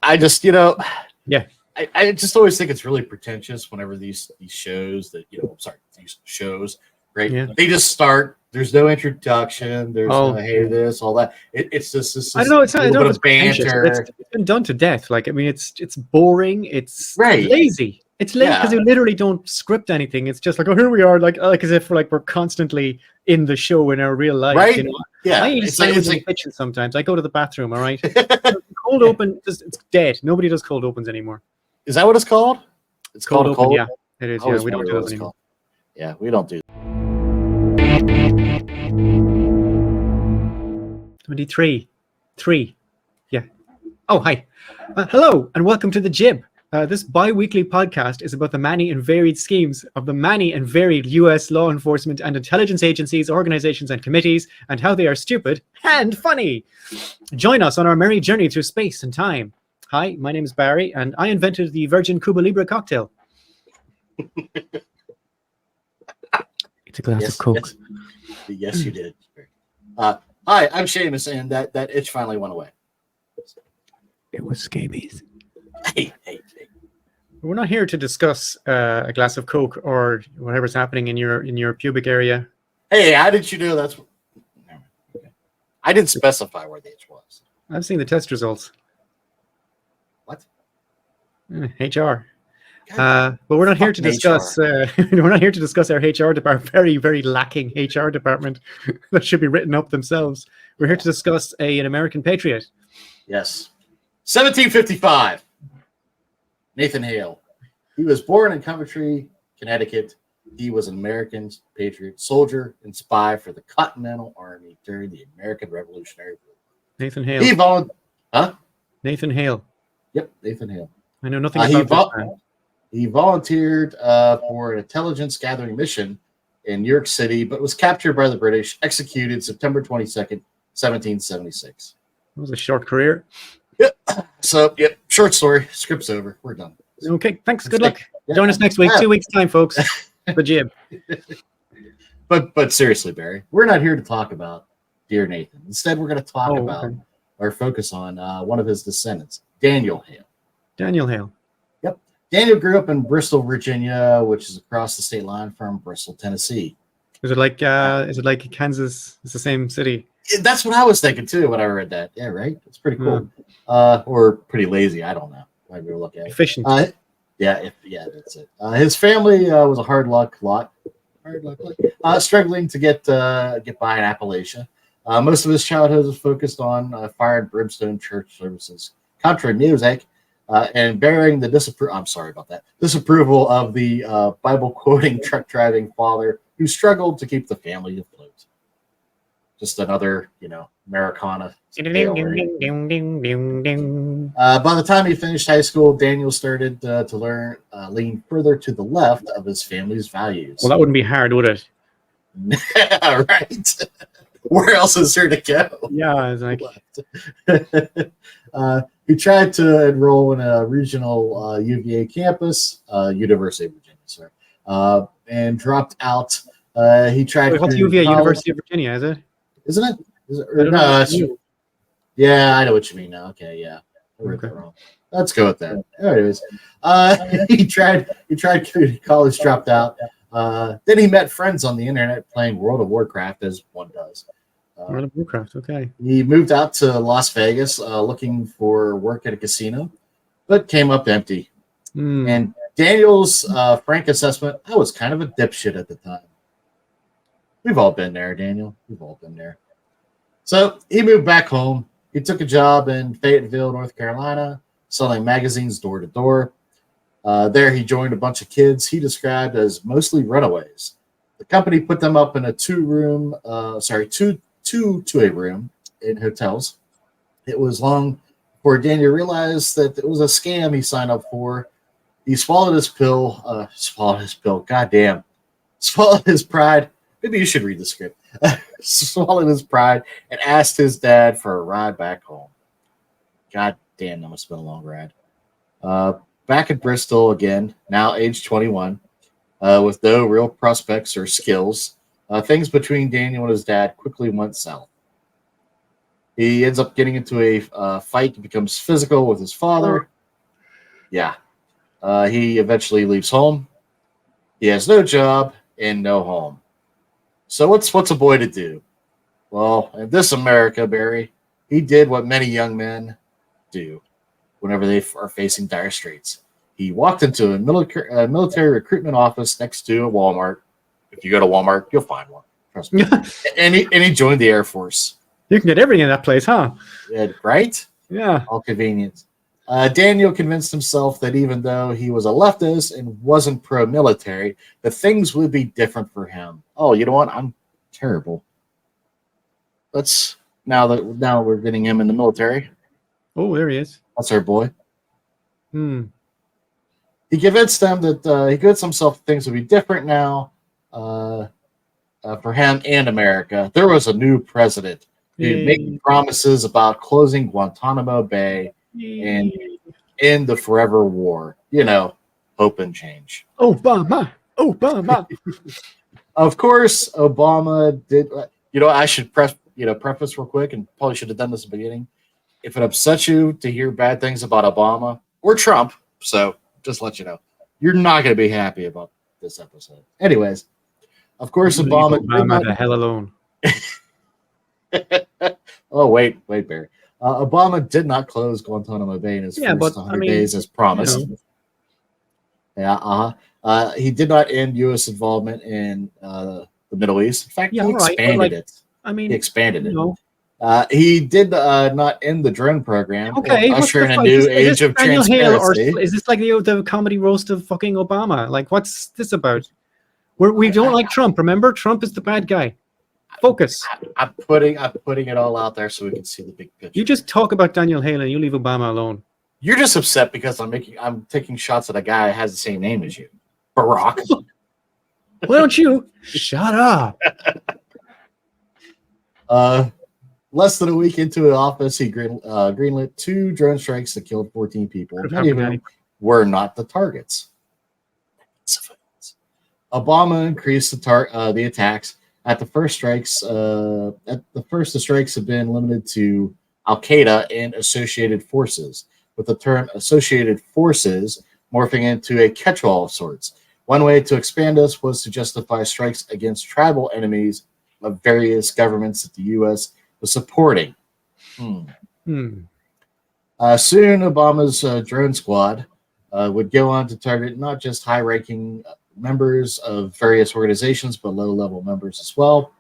I just, Yeah. I just always think it's really pretentious whenever these shows that, these shows, right? Yeah. They just start. There's no introduction. There's no, hey, this, all that. It's just this. I don't know. It's not. I little don't know bit if of banter. it's been done to death. Like, I mean, it's boring. It's Right. lazy. It's late because Yeah. you literally don't script anything. It's just like, oh, here we are, like as if like we're constantly in the show in our real life. Right. You know? Yeah. I eat It's sandwiches in like, the kitchen sometimes. I go to the bathroom. All right. Cold open. It's dead. Nobody does cold opens anymore. is that what it's called? It's Cold called a open. cold. Yeah, it is. I Yeah, always we don't wonder do what those it's anymore. called. Yeah, we don't do. 23. 3. Yeah. Oh, hi. Hello, and welcome to The Jib. This bi-weekly podcast is about the many and varied schemes of the many and varied U.S. law enforcement and intelligence agencies, organizations, and committees, and how they are stupid and funny. Join us on our merry journey through space and time. Hi, my name is Barry, and I invented the Virgin Cuba Libre cocktail. It's a glass of Coke. Yes, you did. Hi, I'm Seamus, and that itch finally went away. It was scabies. Hey. We're not here to discuss a glass of Coke or whatever's happening in your pubic area. Hey, how did you know that's? Okay. I didn't specify where the itch was. I've seen the test results. What? HR. But we're not here to discuss. We're not here to discuss our HR department. Very, very lacking HR department that should be written up themselves. We're here to discuss an American patriot. Yes, 1755. Nathan Hale. He was born in Coventry, Connecticut. He was an American patriot, soldier, and spy for the Continental Army during the American Revolutionary War. Nathan Hale. Nathan Hale. Yep, Nathan Hale. I know nothing about this man. He volunteered for an intelligence gathering mission in New York City, but was captured by the British, executed September 22nd, 1776. It was a short career. Yep. So, short story. Script's over. We're done. Okay, thanks. Good luck. Join us next week. 2 weeks' time, folks. The Jib. But seriously, Barry, we're not here to talk about Dear Nathan. Instead, we're going to talk about or focus on one of his descendants, Daniel Hale. Daniel Hale. Yep. Daniel grew up in Bristol, Virginia, which is across the state line from Bristol, Tennessee. Is it like Kansas? It's the same city. That's what I was thinking too when I read that. Yeah, right. It's pretty cool. Or pretty lazy. I don't know. I go look at it. Efficient. That's it. His family was a hard luck lot. Struggling to get by in Appalachia. Most of his childhood was focused on fire and brimstone church services, country music, and bearing the disapproval of the Bible quoting truck driving father who struggled to keep the family afloat. Just another, Americana. By the time he finished high school, Daniel started to lean further to the left of his family's values. Well, that wouldn't be hard, would it? Right. Where else is there to go? Yeah, it's like he tried to enroll in a regional UVA campus, University of Virginia, and dropped out. He tried. Wait, what's UVA? University of Virginia, is it? Isn't it? Yeah, I know what you mean now. Okay, yeah. I read that wrong. Let's go with that. Anyways, he tried community college, dropped out. Then he met friends on the internet playing World of Warcraft, as one does. World of Warcraft, okay. He moved out to Las Vegas looking for work at a casino, but came up empty. And Daniel's frank assessment, I was kind of a dipshit at the time. We've all been there, Daniel. We've all been there. So he moved back home. He took a job in Fayetteville, North Carolina, selling magazines door to door. There he joined a bunch of kids he described as mostly runaways. The company put them up in a two-a-room in hotels. It was long before Daniel realized that it was a scam he signed up for. He swallowed his pill. Goddamn. Swallowed his pride. Maybe you should read the script. Swallowed his pride and asked his dad for a ride back home. God damn, that must have been a long ride. Back at Bristol again, now age 21, with no real prospects or skills, things between Daniel and his dad quickly went south. He ends up getting into a fight and becomes physical with his father. Yeah. He eventually leaves home. He has no job and no home. So what's a boy to do? Well, in this America, Barry, he did what many young men do whenever they are facing dire straits. He walked into a military recruitment office next to a Walmart. If you go to Walmart, you'll find one. Trust me. and he joined the Air Force. You can get everything in that place, huh? Yeah, right? Yeah. All convenient. Daniel convinced himself that even though he was a leftist and wasn't pro-military, that things would be different for him. Oh, you know what? I'm terrible. Now we're getting him in the military. Oh, there he is. That's our boy. He convinced them that he convinced himself things would be different now for him and America. There was a new president who made promises about closing Guantanamo Bay and end the forever war. Hope and change. Obama. Of course, Obama did. I should preface real quick, and probably should have done this at the beginning. If it upsets you to hear bad things about Obama or Trump, so just let you know, you're not going to be happy about this episode. Anyways, of course, Obama the hell alone. Oh, wait, Barry. Obama did not close Guantanamo Bay in his first 100 days as promised. He did not end U.S. involvement in the Middle East. In fact, he expanded it. He expanded it. He did not end the drone program. Okay, usher in a new age of transparency. Is this like the comedy roast of fucking Obama? Like, what's this about? We don't like Trump. Remember, Trump is the bad guy. Focus. I'm putting it all out there so we can see the big picture. You just talk about Daniel Hale and you leave Obama alone. You're just upset because I'm taking shots at a guy that has the same name as you, Barack. Why don't you shut up? Less than a week into the office, he greenlit 2 drone strikes that killed 14 people. Many of them were not the targets. Obama increased the attacks. At the first strikes, the strikes have been limited to Al Qaeda and associated forces, with the term associated forces morphing into a catch-all of sorts. One way to expand this was to justify strikes against tribal enemies of various governments that the U.S. was supporting. Soon, Obama's drone squad would go on to target not just high-ranking members of various organizations, but low-level members as well.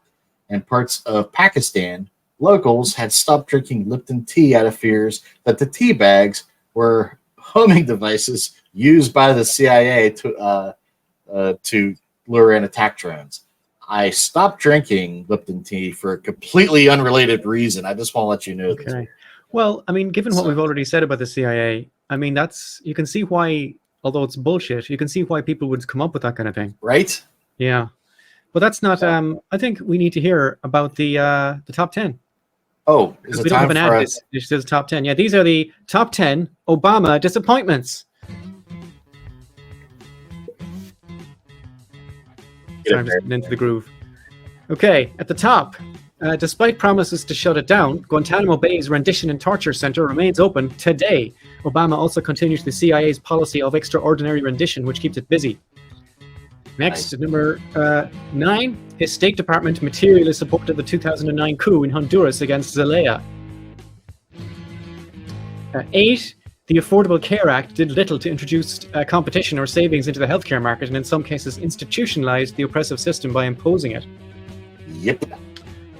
And parts of Pakistan, locals had stopped drinking Lipton tea out of fears that the tea bags were homing devices used by the CIA to lure in attack drones. I stopped drinking Lipton tea for a completely unrelated reason. I just want to let you know. Okay. This. Well, given what we've already said about the CIA, you can see why. Although it's bullshit, you can see why people would come up with that kind of thing. Right? Yeah. But that's not, I think we need to hear about the top 10. Oh, is it time for us? It says top 10. Yeah, these are the top 10 Obama disappointments. I'm just getting into the groove. Okay, at the top, despite promises to shut it down, Guantanamo Bay's rendition and torture center remains open today. Obama also continues the CIA's policy of extraordinary rendition, which keeps it busy. Next, number 9, his State Department materially supported the 2009 coup in Honduras against Zelaya. 8, the Affordable Care Act did little to introduce competition or savings into the healthcare market, and in some cases institutionalized the oppressive system by imposing it. Yep.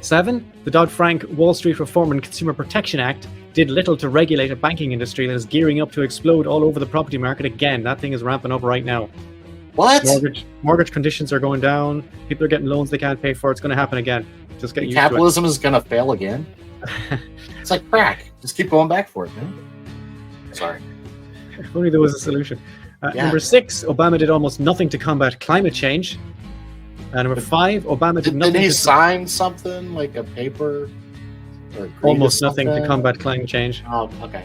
7, the Dodd-Frank Wall Street Reform and Consumer Protection Act did little to regulate a banking industry that is gearing up to explode all over the property market again. That thing is ramping up right now. What? Mortgage conditions are going down. People are getting loans they can't pay for. It's going to happen again. Just get used to it. Capitalism is going to fail again. It's like crack. Just keep going back for it, man. Sorry. If only there was a solution. Number 6, Obama did almost nothing to combat climate change. Number 5, Obama did nothing. Did he sign something like a paper? Or almost nothing to combat climate change. Oh, okay.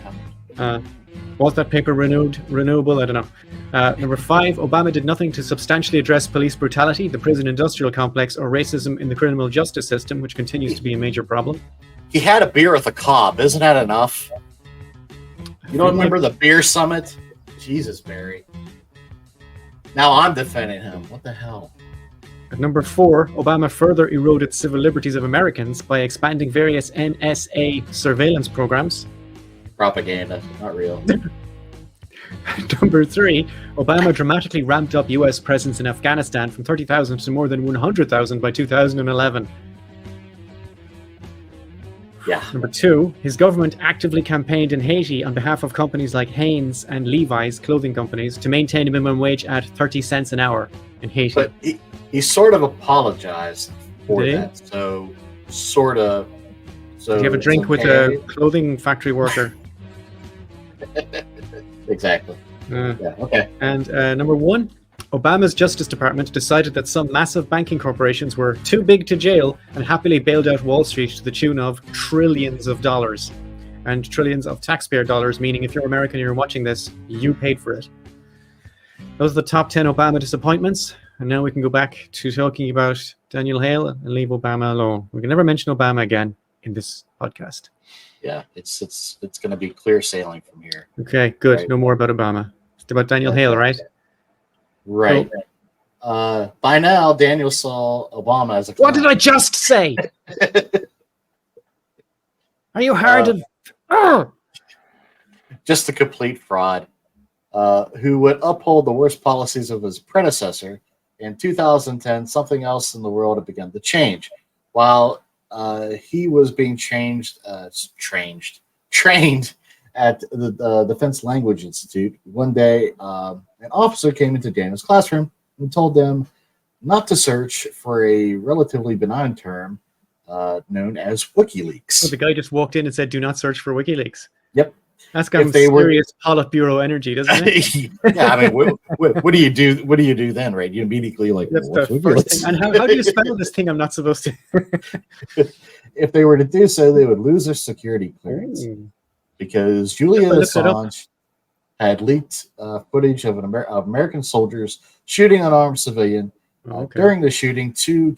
Was that paper renewable? I don't know. Number 5, Obama did nothing to substantially address police brutality, the prison industrial complex, or racism in the criminal justice system, which continues to be a major problem. He had a beer with a cob. Isn't that enough? You don't remember the beer summit? Jesus, Barry. Now I'm defending him. What the hell? At number 4, Obama further eroded civil liberties of Americans by expanding various NSA surveillance programs. Propaganda, not real. Number 3, Obama dramatically ramped up US presence in Afghanistan from 30,000 to more than 100,000 by 2011. Yeah. Number 2, his government actively campaigned in Haiti on behalf of companies like Hanes and Levi's clothing companies to maintain a minimum wage at 30 cents an hour in Haiti. But he sort of apologized for Did he? that. So, sort of. So Did you have a drink with a clothing factory worker? Exactly. Yeah, okay. And number 1, Obama's Justice Department decided that some massive banking corporations were too big to jail and happily bailed out Wall Street to the tune of trillions of dollars. And trillions of taxpayer dollars, meaning if you're American and you're watching this, you paid for it. Those are the top 10 Obama disappointments. And now we can go back to talking about Daniel Hale and leave Obama alone. We can never mention Obama again in this podcast. Yeah, it's going to be clear sailing from here. Okay, good. Right. No more about Obama. It's about Daniel Hale, right? Right. By now, Daniel saw Obama as a What did I just say? Are you hard to... Just a complete fraud who would uphold the worst policies of his predecessor. In 2010, something else in the world had begun to change. While he was being trained at the Defense Language Institute, one day an officer came into Daniel's classroom and told them not to search for a relatively benign term known as WikiLeaks. So the guy just walked in and said, "Do not search for WikiLeaks." Yep. That's got some serious Politburo energy, doesn't it? Yeah, I mean, what do you do? What do you do then, right? You immediately That's the first thing. And how do you spell this thing I'm not supposed to? If they were to do so, they would lose their security clearance because Julian Assange had leaked footage of American soldiers shooting an unarmed civilian. During the shooting, two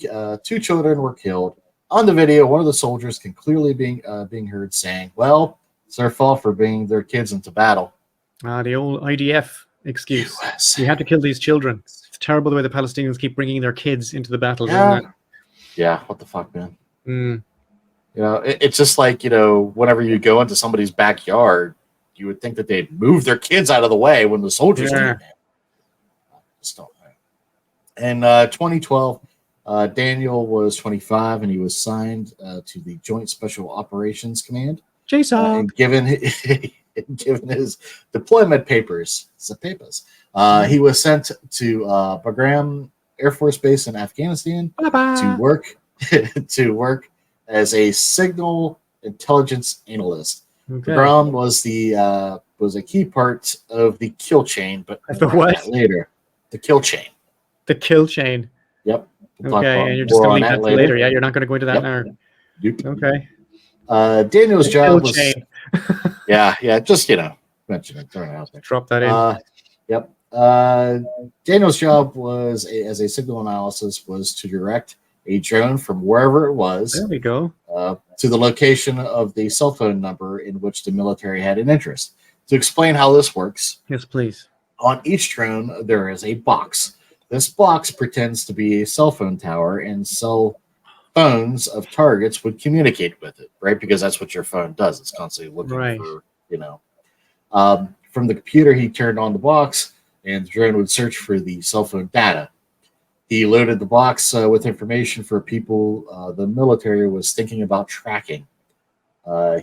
children were killed. On the video, one of the soldiers can clearly being heard saying, "Well, it's their fault for bringing their kids into battle." The old IDF excuse. You have to kill these children. It's terrible the way the Palestinians keep bringing their kids into the battles, isn't it? Yeah, what the fuck, man? You know, it's just like, whenever you go into somebody's backyard, you would think that they'd move their kids out of the way when the soldiers are there. Just don't know. In 2012, Daniel was 25 and he was signed to the Joint Special Operations Command. Jason. Given his deployment papers, he was sent to Bagram Air Force Base in Afghanistan to work as a signal intelligence analyst. Bagram was a key part of the kill chain, but later. The kill chain. The kill chain. Yep. Okay, and you're just going to leave that for later. Yeah, you're not going to go into that now. Yep. Okay. Daniel's job was just mention it, throw it out there. Drop that in. Yep. Daniel's job was as a signal analysis was to direct a drone from wherever it was. There we go. To the location of the cell phone number in which the military had an interest. To explain how this works, yes, please. On each drone there is a box. This box pretends to be a cell phone tower, and cell phones of targets would communicate with it, right? Because that's what your phone does. It's constantly looking for, from the computer, he turned on the box, and the drone would search for the cell phone data. He loaded the box with information for people the military was thinking about tracking.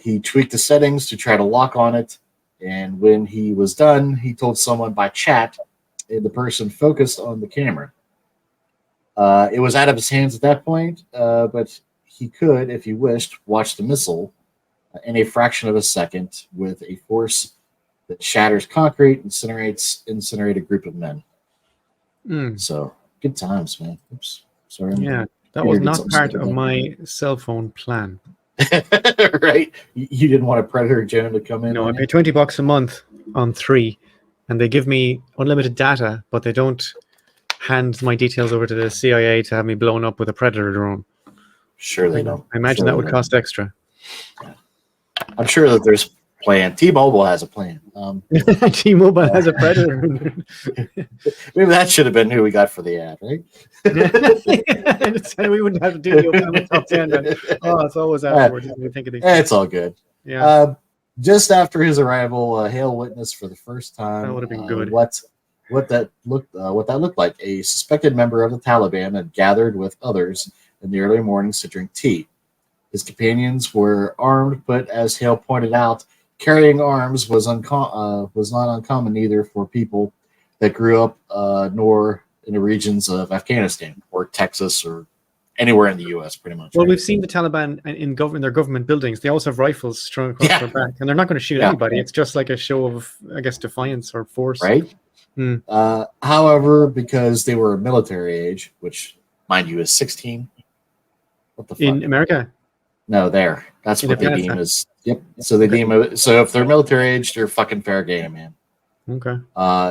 He tweaked the settings to try to lock on it, and when he was done, he told someone by chat, and the person focused on the camera. It was out of his hands at that point, but he could, if he wished, watch the missile in a fraction of a second with a force that shatters concrete, incinerate a group of men. So, good times, man. Oops, sorry. Yeah, that was not part of my cell phone plan. Right? You didn't want a Predator drone to come in? No, I pay $20 a month on 3, and they give me unlimited data, but they don't hand my details over to the CIA to have me blown up with a Predator drone. Sure they don't. I imagine that would cost extra. I'm sure that there's a plan. T-Mobile has a plan. T-Mobile has a predator. Maybe that should have been who we got for the ad, right? We wouldn't have to do the Obama top 10. Man. Oh, it's always afterwards. We think of these. It's all good. Yeah. Just after his arrival, Hale witnessed for the first time That would have been good. what that looked like. A suspected member of the Taliban had gathered with others in the early mornings to drink tea. His companions were armed, but as Hale pointed out, carrying arms was not uncommon either for people that grew up nor in the regions of Afghanistan or Texas or anywhere in the U.S. pretty much. Well, we've seen the Taliban in their government buildings. They also have rifles strung across their back, and they're not going to shoot anybody. It's just like a show of, I guess, defiance or force. Right? However, because they were military age, which, mind you, is 16. What the fuck? In America? No, there. That's what they deem as. Yep. So they deem it. So if they're military aged, they're fucking fair game, man. Okay.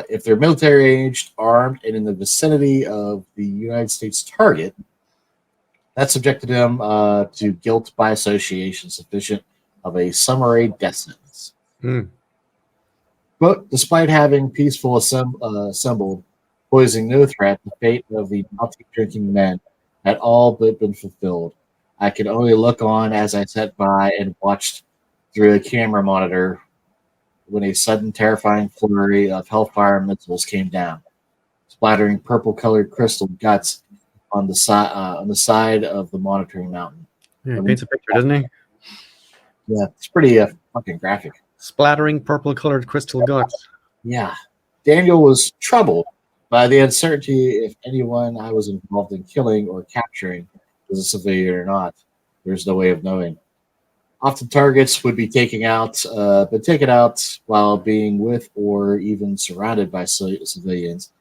If they're military aged, armed, and in the vicinity of the United States target, that subjected them to guilt by association sufficient of a summary death sentence. But despite having peaceful assembled, posing no threat, the fate of the Nazi drinking men had all but been fulfilled. I could only look on as I sat by and watched through a camera monitor when a sudden terrifying flurry of hellfire missiles came down, splattering purple-colored crystal guts on the side of the monitoring mountain. Yeah, paints a picture, doesn't he? Yeah, it's pretty fucking graphic. Splattering purple-colored crystal guts. Yeah. Daniel was troubled by the uncertainty if anyone I was involved in killing or capturing was a civilian or not. There's no way of knowing. Often targets would be taken out while being with or even surrounded by civilians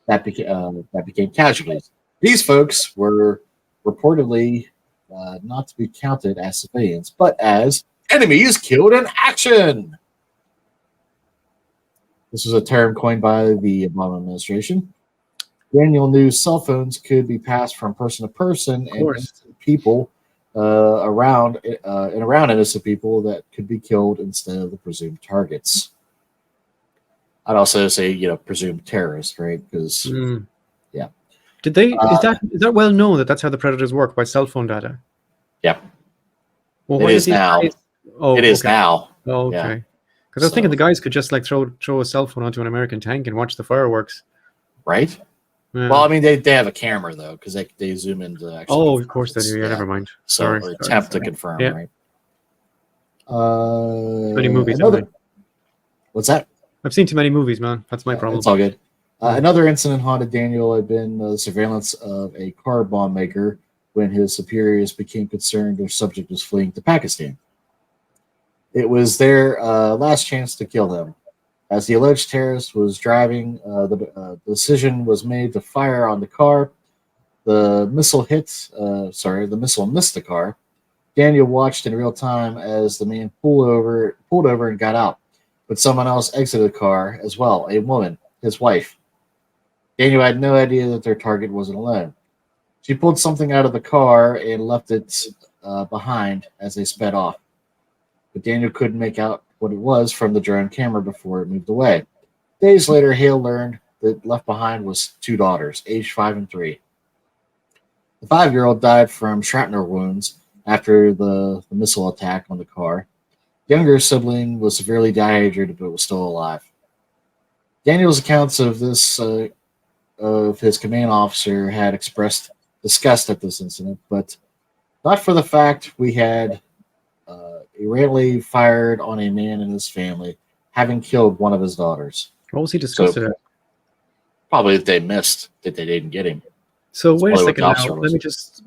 that became casualties. These folks were reportedly not to be counted as civilians, but as enemies killed in action. This was a term coined by the Obama administration. Daniel knew cell phones could be passed from person to person and people around innocent people that could be killed instead of the presumed targets. I'd also say, presumed terrorists, right? Because, yeah. Did they? Is that well known that's how the predators work, by cell phone data? Yep. Well, it is now. It is now. Oh, okay. Because I was thinking the guys could just like throw a cell phone onto an American tank and watch the fireworks. Right. Yeah. Well, I mean, they have a camera though, because they zoom into actually. Oh, of course they do. Yeah, never mind. Sorry. Attempt to confirm, right? Too many movies. What's that? I've seen too many movies, man. That's my problem. It's all good. Another incident haunted Daniel had been the surveillance of a car bomb maker when his superiors became concerned their subject was fleeing to Pakistan. It was their last chance to kill him. As the alleged terrorist was driving, the decision was made to fire on the car. The missile missed the car. Daniel watched in real time as the man pulled over and got out. But someone else exited the car as well, a woman, his wife. Daniel had no idea that their target wasn't alone. She pulled something out of the car and left it behind as they sped off. But Daniel couldn't make out what it was from the drone camera before it moved away. Days later, Hale learned that left behind was two daughters, aged 5 and 3. The 5-year-old died from shrapnel wounds after the missile attack on the car. The younger sibling was severely dehydrated but was still alive. Daniel's accounts of this of his command officer had expressed disgust at this incident, but not for the fact we had errantly fired on a man and his family, having killed one of his daughters. What was he disgusted at? Probably that they missed, that they didn't get him. So wait a second now. Let me just...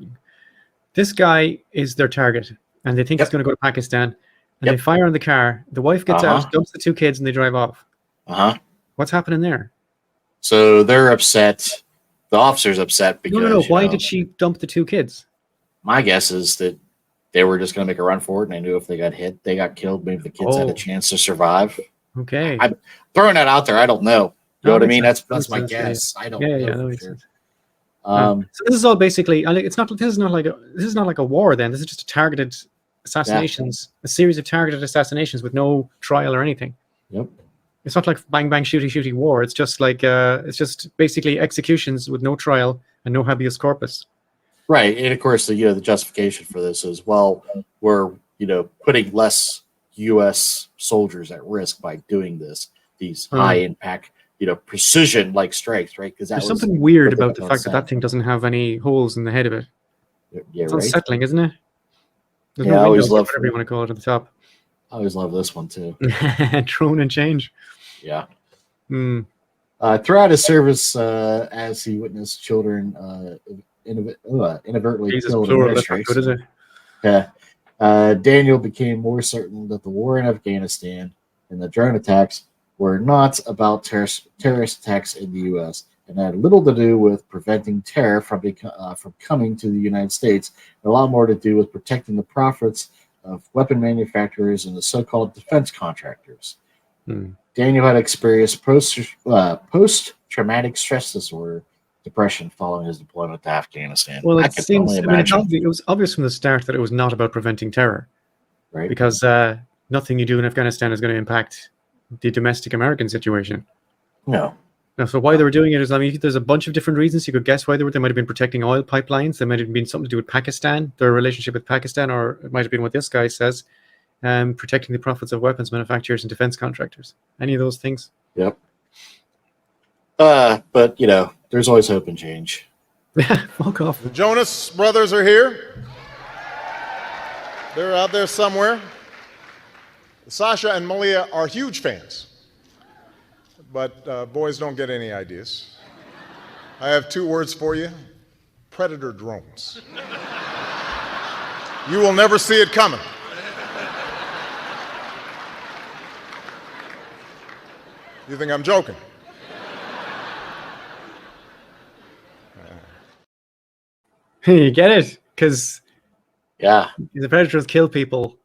This guy is their target, and they think he's going to go to Pakistan, and they fire on the car. The wife gets out, dumps the 2 kids, and they drive off. What's happening there? So they're upset. The officer's upset because... No. Why did she dump the 2 kids? My guess is that they were just going to make a run for it, and they knew if they got hit, they got killed. Maybe the kids had a chance to survive. Okay. I'm throwing that out there. I don't know. You know what I mean? That's my guess. I don't know. For sure. So this is all basically. This is not like a war. Then this is just a targeted assassinations, a series of targeted assassinations with no trial or anything. Yep. It's not like bang bang shooty war. It's just like it's just basically executions with no trial and no habeas corpus. Right, and of course the justification for this is, well, we're putting less U.S. soldiers at risk by doing these high impact precision like strikes, right? Because there's something weird about the fact that thing doesn't have any holes in the head of it. Yeah, it's right. Unsettling, isn't it? There's I no always windows, whatever you want to call it, at the top. I always love this one too. Drone and change. Yeah. Throughout his service, as he witnessed children inadvertently Jesus, killed in plural, that's not airstrikes. good, is it? Yeah. Daniel became more certain that the war in Afghanistan and the drone attacks were not about terrorist attacks in the U.S. and had little to do with preventing terror from coming to the United States, and a lot more to do with protecting the profits of weapon manufacturers and the so-called defense contractors. Daniel had experienced post-traumatic stress disorder, depression following his deployment to Afghanistan. Well, it was obvious from the start that it was not about preventing terror, right? Because nothing you do in Afghanistan is going to impact the domestic American situation. No. So why they were doing it is, there's a bunch of different reasons you could guess why they were. They might have been protecting oil pipelines. There might have been something to do with Pakistan, their relationship with Pakistan, or it might have been what this guy says, protecting the profits of weapons manufacturers and defense contractors. Any of those things. Yep. But there's always hope and change. Fuck off. The Jonas brothers are here. They're out there somewhere. Sasha and Malia are huge fans. But boys don't get any ideas. I have 2 words for you. Predator drones. You will never see it coming. You think I'm joking? You get it? Because the predators kill people.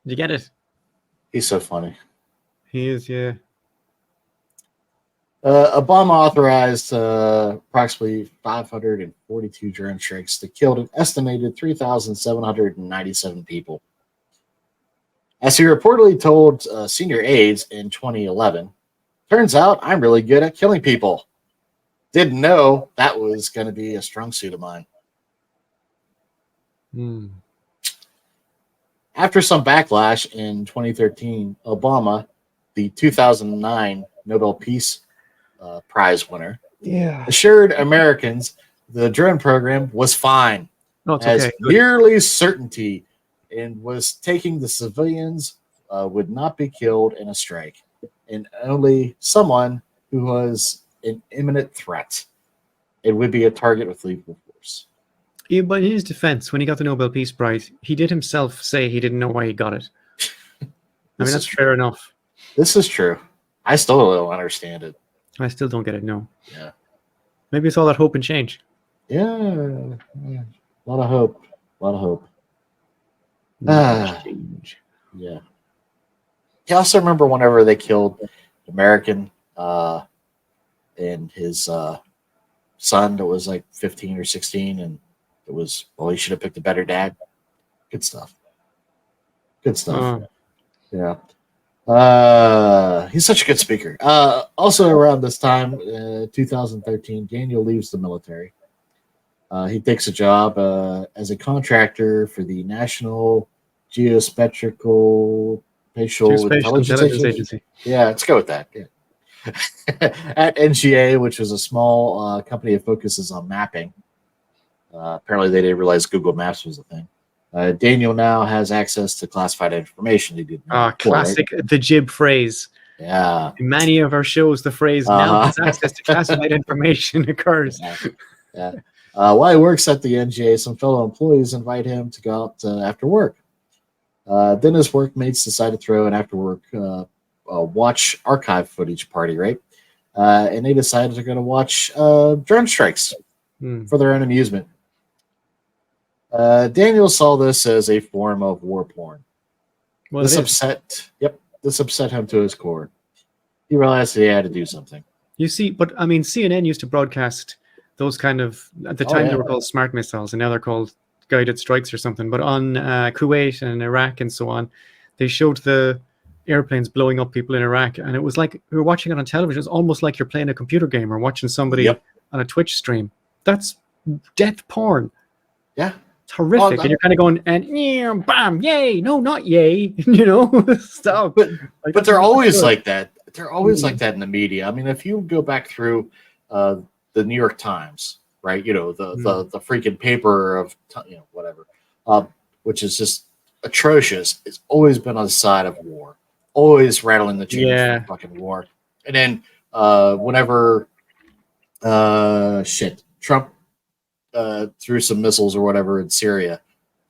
You get it? He's so funny. He is, yeah. Obama authorized approximately 542 drone strikes that killed an estimated 3,797 people. As he reportedly told senior aides in 2011, turns out I'm really good at killing people. Didn't know that was going to be a strong suit of mine. After some backlash in 2013, Obama, the 2009 Nobel Peace Prize winner, assured Americans the drone program was fine, as nearly certainty, and was taking the civilians would not be killed in a strike, and only someone who was an imminent threat. It would be a target with lethal force. Yeah, but in his defense, when he got the Nobel Peace Prize, he did himself say he didn't know why he got it. That's fair enough. This is true. I still don't understand it. I still don't get it, no. Yeah. Maybe it's all that hope and change. Yeah. A lot of hope. Change. Yeah. I also remember whenever they killed American and his son that was like 15 or 16, and it was, he should have picked a better dad. Good stuff. Yeah. He's such a good speaker. Also around this time, 2013, Daniel leaves the military. He takes a job as a contractor for the National Geospatial Intelligence Agency. Yeah, let's go with that. Yeah. At NGA, which was a small company that focuses on mapping. Apparently, they didn't realize Google Maps was a thing. Daniel now has access to classified information. He did classic, right? The jib phrase. Yeah. In many of our shows, the phrase now has access to classified information occurs. Yeah. While he works at the NGA, some fellow employees invite him to go out after work. Then his workmates decide to throw an after work watch archive footage party, right? And they decided they're going to watch drone strikes for their own amusement. Daniel saw this as a form of war porn. Well, this upset him to his core. He realized he had to do something. You see, but CNN used to broadcast those kind of, at the time they were called smart missiles, and now they're called guided strikes or something. But on Kuwait and Iraq and so on, they showed the airplanes blowing up people in Iraq, and it was like we were watching it on television. It was almost like you're playing a computer game or watching somebody on a Twitch stream. That's death porn. Yeah. It's horrific. And you're kind of going, and yeah, bam, yay. No, not yay. Stop. But they're always like that. They're always like that in the media. I mean, if you go back through the New York Times, right? The freaking paper of whatever, which is just atrocious. It's always been on the side of war, always rattling the chains for fucking war. And then whenever Trump threw some missiles or whatever in Syria,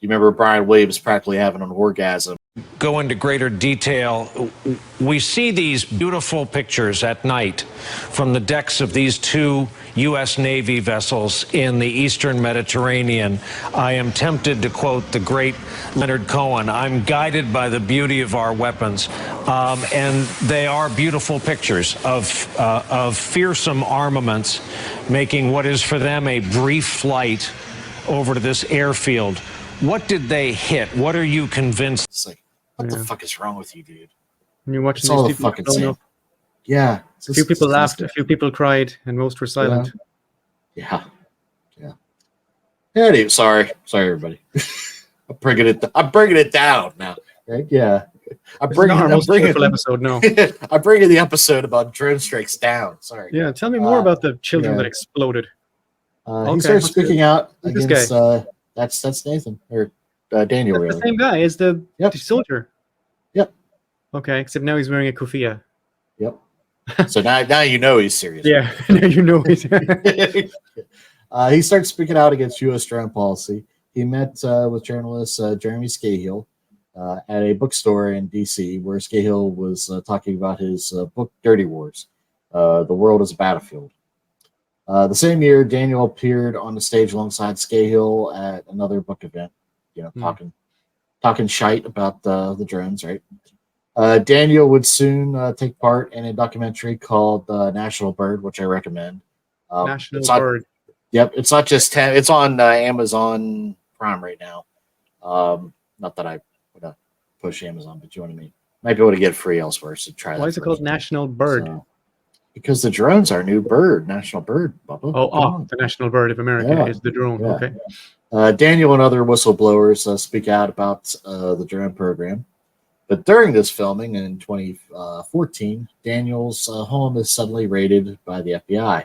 you remember Brian Williams practically having an orgasm. Go into greater detail. We see these beautiful pictures at night from the decks of these two U.S. Navy vessels in the Eastern Mediterranean. I am tempted to quote the great Leonard Cohen, "I'm guided by the beauty of our weapons." And they are beautiful pictures of fearsome armaments making what is for them a brief flight over to this airfield. What did they hit? What are you convinced? It's like, what the fuck is wrong with you, dude? When you're watching it's all these the fucking same. Yeah. A few people laughed, a few people cried, and most were silent. Yeah. Anyway, sorry, everybody. I'm bringing it down now. Right? Yeah. I'm bringing episode. No. I'm bringing the episode about drone strikes down. Sorry. Yeah. Tell me more about the children that exploded. He started speaking out against. That's Nathan or Daniel. That's the same guy as the soldier. Yep. Okay, except now he's wearing a kufiya. Yep. So now you know he's serious. Yeah, now you know he's. He started speaking out against U.S. drone policy. He met with journalist Jeremy Scahill at a bookstore in D.C., where Scahill was talking about his book "Dirty Wars: The World as a Battlefield." The same year, Daniel appeared on the stage alongside Scahill at another book event, talking shite about the drones, right? Daniel would soon take part in a documentary called National Bird, which I recommend. National Bird. Yep, it's not just it's on Amazon Prime right now. Not that I would push Amazon, but you know what I mean. Might be able to get it free elsewhere, so try that. Why is it called National Bird? Because the drone's our new bird, national bird, Bubba. The national bird of America is the drone. Yeah. Okay. Daniel and other whistleblowers speak out about the drone program. But during this filming in 2014, Daniel's home is suddenly raided by the FBI,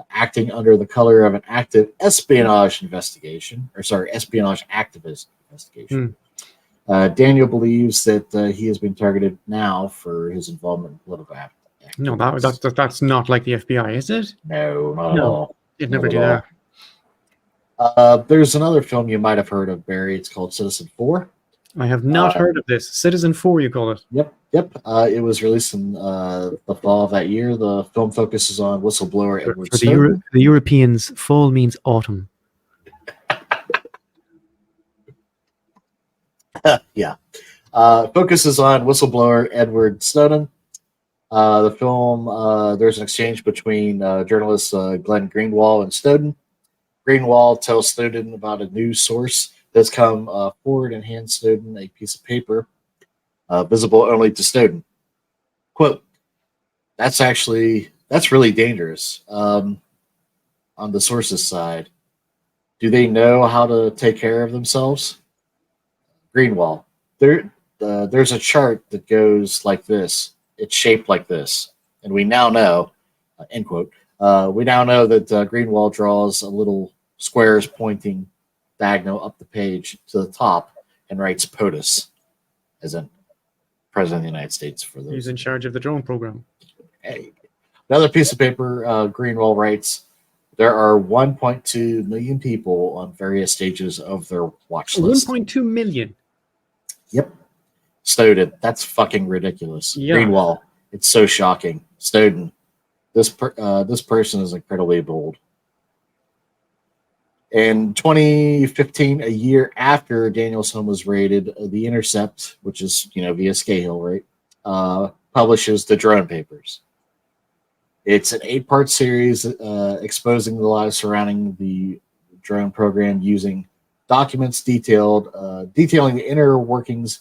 acting under the color of an active espionage activist investigation. Daniel believes that he has been targeted now for his involvement in political activity. No, that's not like the FBI, is it? No, not at all. It'd never do that. There's another film you might have heard of, Barry. It's called Citizen 4. I have not heard of this. Citizen 4, you call it? Yep. It was released in the fall of that year. The film focuses on whistleblower Edward Snowden. The Europeans, fall means autumn. Yeah. Focuses on whistleblower Edward Snowden. The film, there's an exchange between journalists Glenn Greenwald and Snowden. Greenwald tells Snowden about a news source that's come forward and hands Snowden a piece of paper visible only to Snowden. Quote, that's really dangerous. On the source's side, do they know how to take care of themselves? Greenwald, there's a chart that goes like this. It's shaped like this. And we now know, end quote, we now know that Greenwald draws a little squares pointing diagonal up the page to the top and writes POTUS, as in President of the United States. For those. He's in charge of the drone program. Hey. Another piece of paper, Greenwald writes, there are 1.2 million people on various stages of their watch list. 1.2 million? Yep. Snowden, that's fucking ridiculous. Yeah. Greenwald, it's so shocking. Snowden, this person is incredibly bold. In 2015, a year after Daniel's home was raided, The Intercept, which is via Scahill, right, publishes the Drone Papers. It's an 8-part series exposing the lies surrounding the drone program using documents detailing the inner workings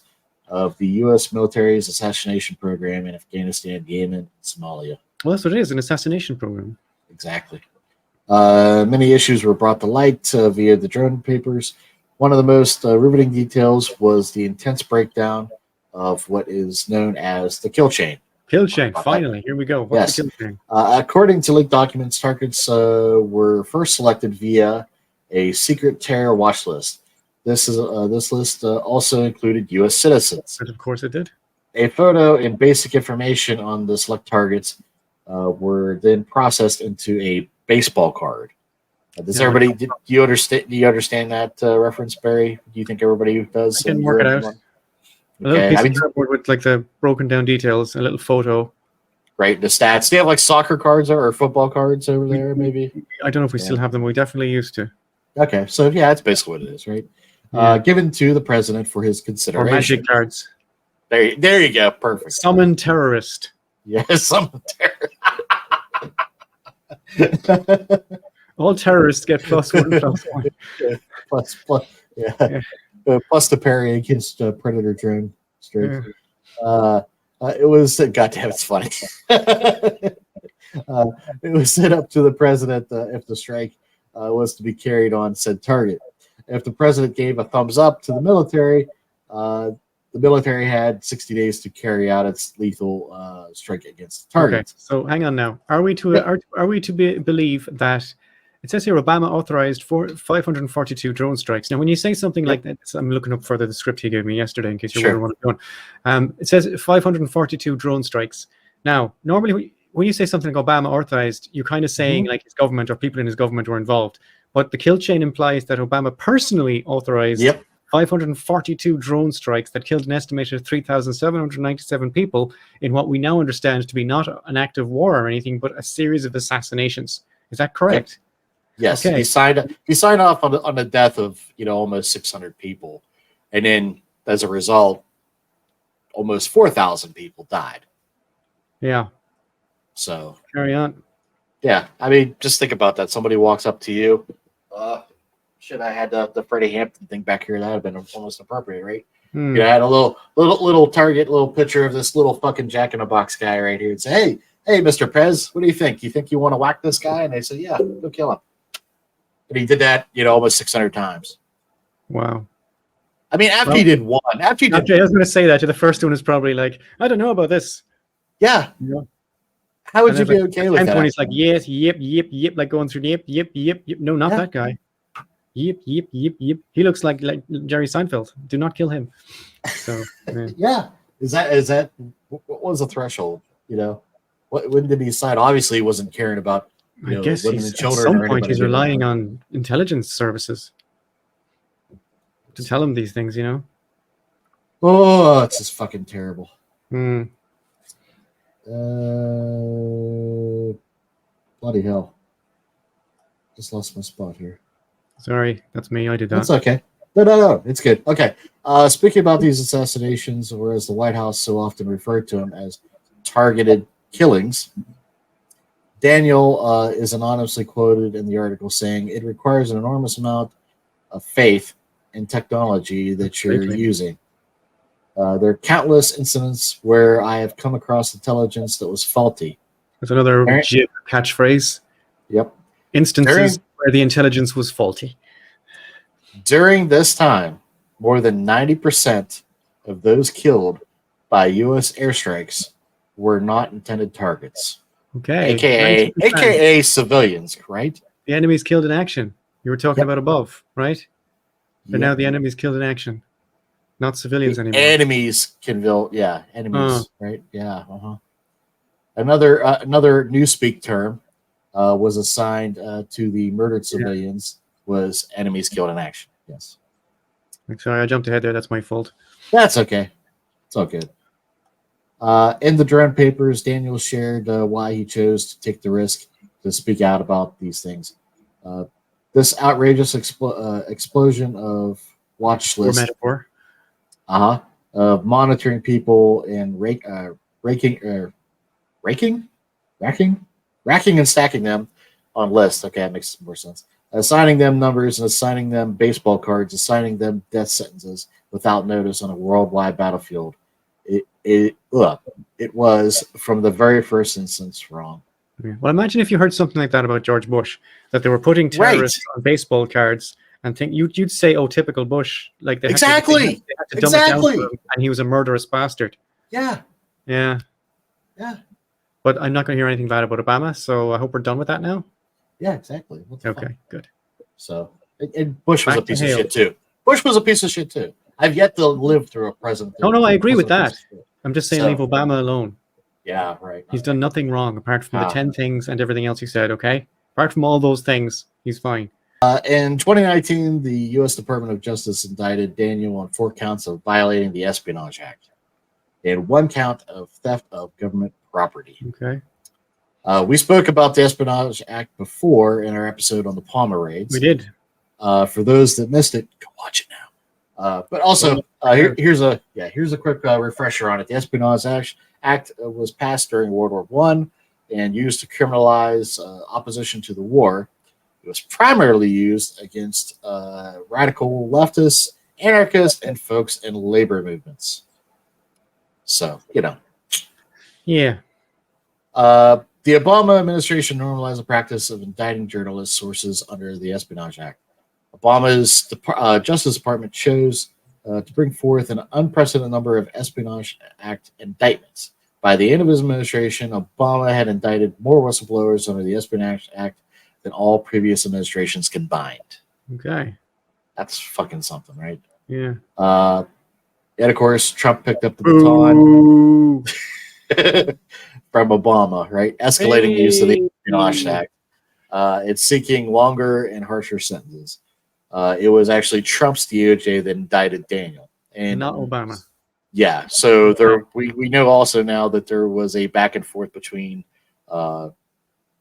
of the U.S. military's assassination program in Afghanistan, Yemen, and Somalia. Well, that's what it is, an assassination program. Exactly. Many issues were brought to light via the drone papers. One of the most riveting details was the intense breakdown of what is known as the kill chain. Kill chain, finally. Here we go. What's the kill chain? According to leaked documents, targets were first selected via a secret terror watch list. This list also included U.S. citizens. And of course it did. A photo and basic information on the select targets were then processed into a baseball card. Does everybody? Do you understand? Do you understand that reference, Barry? Do you think everybody does? I can work it out. Okay. A little piece of cardboard with like the broken down details, a little photo. Right, the stats. Do you have like soccer cards or football cards over there? Maybe. I don't know if we still have them. We definitely used to. Okay, so yeah, that's basically what it is, right? Given to the president for his consideration. Or magic cards. There you go. Perfect. Summon terrorist. Yes, summon terrorist. All terrorists get +1/+1. Plus the parry against Predator drone straight. It was goddamn, it's funny. It was set up to the president if the strike was to be carried on said target. If the president gave a thumbs up to the military had 60 days to carry out its lethal strike against the target. Okay, so hang on now. Are we to believe that it says here Obama authorized 542 drone strikes? Now, when you say something like that, I'm looking up further the script he gave me yesterday in case you're wondering what I'm doing. It says 542 drone strikes. Now, normally when you say something like Obama authorized, you're kind of saying like his government or people in his government were involved. But the kill chain implies that Obama personally authorized 542 drone strikes that killed an estimated 3,797 people in what we now understand to be not an act of war or anything, but a series of assassinations. Is that correct? Yes. Okay. He signed off on the death of almost 600 people, and then as a result, almost 4,000 people died. Yeah. So carry on. Yeah, I mean, just think about that. Somebody walks up to you. Shit, I had the Freddie Hampton thing back here. That would have been almost appropriate, right? I had a little target, little picture of this little fucking Jack in a Box guy right here, and say, hey, Mr. Pez, what do you think? You think you want to whack this guy? And they say, yeah, go kill him. And he did that, almost 600 times. Wow. I mean, after he did one, I was going to say that. The first one is probably like, I don't know about this. Yeah. How would you be okay with that? When he's like, yes, yip, like going through yip. No, not that guy. Yip. He looks like Jerry Seinfeld. Do not kill him. So yeah. Is that what was the threshold? When did he decide? Obviously, he wasn't caring about I guess women and children. At some point, he's relying on intelligence services to tell him these things. Oh, it's just fucking terrible. Bloody hell. Just lost my spot here. Sorry, that's me. I did that. That's okay. No. It's good. Okay. Speaking about these assassinations, whereas the White House so often referred to them as targeted killings, Daniel is anonymously quoted in the article saying, it requires an enormous amount of faith in technology that you're using. There are countless incidents where I have come across intelligence that was faulty. There's another jib catchphrase. Yep. Instances where the intelligence was faulty. During this time, more than 90% of those killed by U.S. airstrikes were not intended targets. Okay. AKA civilians, right? The enemies killed in action. You were talking about above, right? But now the enemies killed in action. Not civilians anymore. Enemies enemies, right? Yeah. Another newspeak term was assigned to the murdered civilians was enemies killed in action. Yes. Sorry, I jumped ahead there. That's my fault. That's okay. It's all good. In the drone papers, Daniel shared why he chose to take the risk to speak out about these things. This outrageous explosion of watch lists. Metaphor. Of monitoring people and racking and stacking them on lists. Okay, that makes more sense. assigning them numbers and assigning them baseball cards, assigning them death sentences without notice on a worldwide battlefield. It was from the very first instance wrong. Yeah. Well, imagine if you heard something like that about George Bush, that they were putting terrorists on baseball cards, and think you'd say, "Oh, typical Bush." Like they had to dumb it down for him, and he was a murderous bastard. Yeah. But I'm not going to hear anything bad about Obama, so I hope we're done with that now. Yeah, exactly. Okay, good. So, and Bush was Back a piece to of Hale. shit too. Bush was a piece of shit too. I've yet to live through a president. No, I agree was with a piece that. of shit. I'm just saying, So- leave Obama alone. Yeah, right. He's done nothing wrong apart from the Ah. 10 things and everything else he said. Okay, apart from all those things, he's fine. In 2019, the U.S. Department of Justice indicted Daniel on 4 counts of violating the Espionage Act. They had 1 count of theft of government property. Okay, We spoke about the Espionage Act before in our episode on the Palmer raids. we did. For those that missed it, go watch it now. But also, here's a quick refresher on it. The Espionage Act was passed during World War I and used to criminalize opposition to the war. It was primarily used against radical leftists, anarchists, and folks in labor movements. So, Yeah. The Obama administration normalized the practice of indicting journalists' sources under the Espionage Act. Obama's Justice Department chose to bring forth an unprecedented number of Espionage Act indictments. By the end of his administration, Obama had indicted more whistleblowers under the Espionage Act than all previous administrations combined. Okay. That's fucking something, right? Yeah. And of course, Trump picked up the baton from Obama, right? Escalating the use of the Espionage Act. It's seeking longer and harsher sentences. It was actually Trump's DOJ that indicted Daniel, and not Obama. Yeah, so we know also now that there was a back and forth between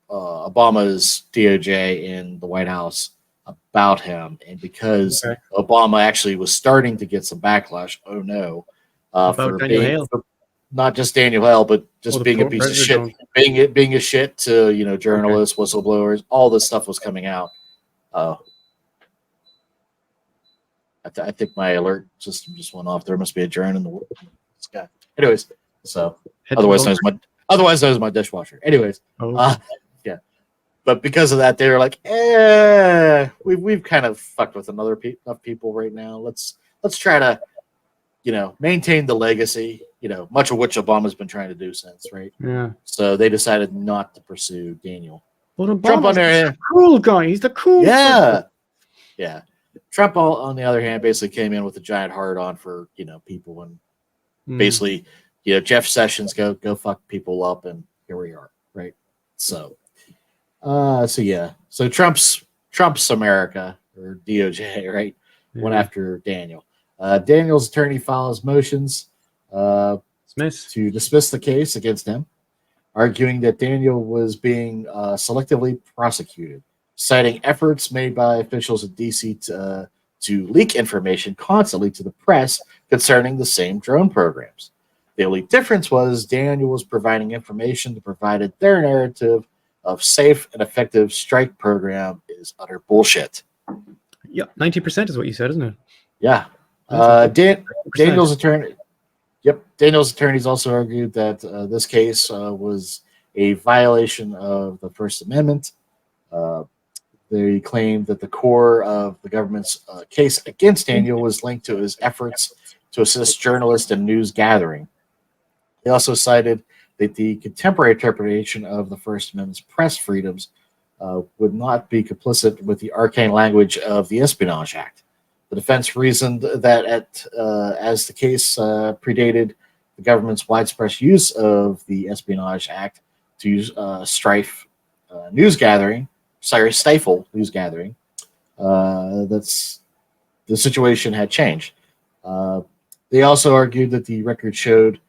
Obama's DOJ and the White House about him, and because Obama actually was starting to get some backlash. Oh no, About Daniel Hale. Not just Daniel Hale, but just being a piece of shit, being a shit to journalists, whistleblowers, all this stuff was coming out. I think my alert system just went off. There must be a drone in the sky. Anyways, so otherwise known as my dishwasher. Anyways, yeah. But because of that, they're like, we've kind of fucked with enough people right now. Let's try to, maintain the legacy. Much of which Obama's been trying to do since, right? Yeah. So they decided not to pursue Daniel. Well, Obama's the cool guy. He's the cool. Yeah. Yeah. Trump, on the other hand, basically came in with a giant hard-on for people, and basically, Jeff Sessions go fuck people up, and here we are, right? So, so Trump's America, or DOJ, right, went after Daniel. Daniel's attorney files motions to dismiss the case against him, arguing that Daniel was being selectively prosecuted, citing efforts made by officials at D.C. to leak information constantly to the press concerning the same drone programs. The only difference was Daniel was providing information that provided their narrative of safe and effective strike program is utter bullshit. Yeah, 90% is what you said, isn't it? Yeah. Daniel's attorney. Yep. Daniel's attorneys also argued that this case was a violation of the First Amendment. They claimed that the core of the government's case against Daniel was linked to his efforts to assist journalists in news gathering. They also cited that the contemporary interpretation of the First Amendment's press freedoms would not be complicit with the arcane language of the Espionage Act. The defense reasoned that as the case predated the government's widespread use of the Espionage Act to stifle news gathering, that's the situation had changed. They also argued that the record showed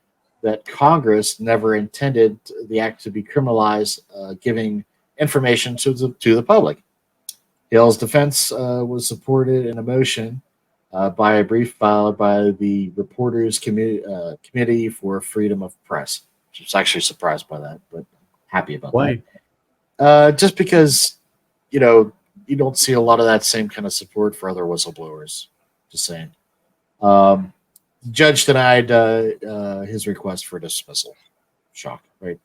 that Congress never intended the act to be criminalized, giving information to the public. Hale's defense was supported in a motion by a brief filed by the Reporters Committee for Freedom of Press. I was actually surprised by that, but happy about that. Why? Just because, you don't see a lot of that same kind of support for other whistleblowers. Just saying. The judge denied his request for dismissal. Shock, right?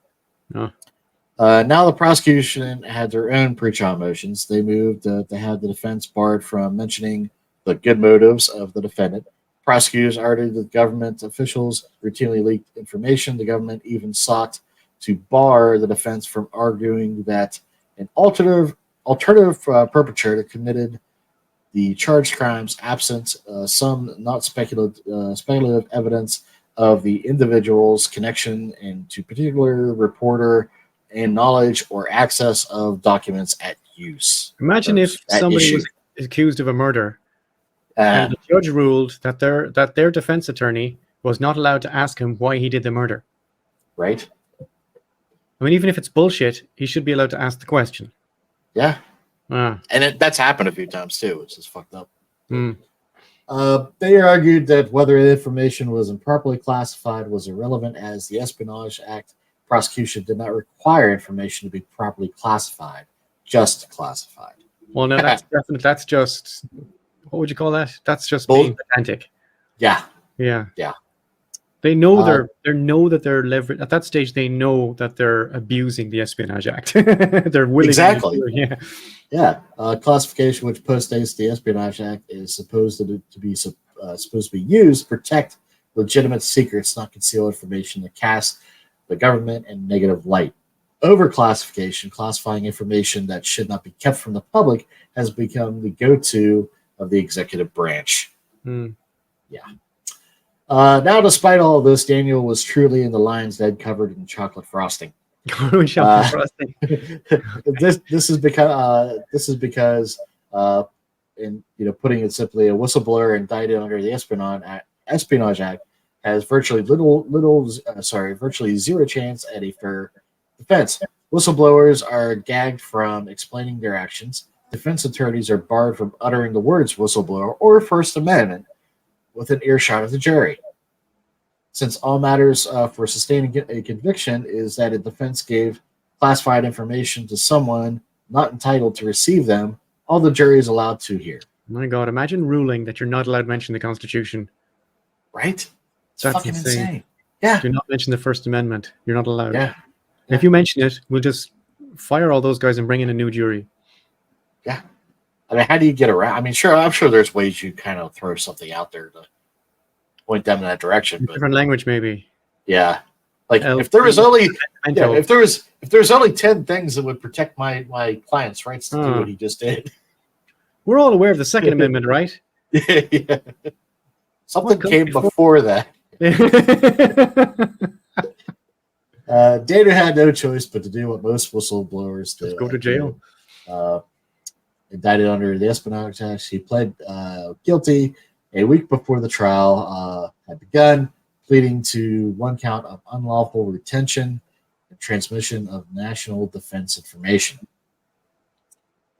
No. Now the prosecution had their own pretrial motions. They moved to have the defense barred from mentioning the good motives of the defendant. Prosecutors argued that government officials routinely leaked information. The government even sought to bar the defense from arguing that an alternative perpetrator committed the charged crimes absent some not speculative evidence of the individual's connection and to particular reporter and knowledge or access of documents at use. Imagine if somebody was accused of a murder and the judge ruled that their defense attorney was not allowed to ask him why he did the murder. Right. I mean, even if it's bullshit, he should be allowed to ask the question. Yeah. And that's happened a few times too, which is fucked up. They argued that whether the information was improperly classified was irrelevant, as the Espionage Act prosecution did not require information to be properly classified, just classified. Well, no, that's definitely, that's just, what would you call that? That's just being pedantic. Yeah. They know they know that they're leveraged at that stage. They know that they're abusing the Espionage Act. They're willing. Exactly. Yeah. Classification which postdates the Espionage Act is supposed to be used to protect legitimate secrets, not conceal information that casts the government in negative light. Overclassification, classifying information that should not be kept from the public, has become the go-to of the executive branch. Now, despite all of this, Daniel was truly in the lion's den covered in chocolate frosting. This is because in putting it simply, a whistleblower indicted under the Espionage Act has virtually virtually zero chance at a fair defense. Whistleblowers are gagged from explaining their actions. Defense attorneys are barred from uttering the words whistleblower or First Amendment within earshot of the jury. Since all matters for sustaining a conviction is that a defense gave classified information to someone not entitled to receive them, all the jury is allowed to hear. My God, imagine ruling that you're not allowed to mention the Constitution. Right? It's That's fucking insane. Yeah. Do not mention the First Amendment. You're not allowed. Yeah. If you mention it, we'll just fire all those guys and bring in a new jury. Yeah. I mean, how do you get around? I mean, I'm sure there's ways you kind of throw something out there to point them in that direction. But different language, maybe. Yeah. Like if there was only if there's only 10 things that would protect my client's rights to do what he just did. We're all aware of the Second Amendment, right? Yeah. Something came before that. Dana had no choice but to do what most whistleblowers do. Just go to jail. Indicted under the Espionage Act, he pled guilty a week before the trial had begun, pleading to one count of unlawful retention and transmission of national defense information.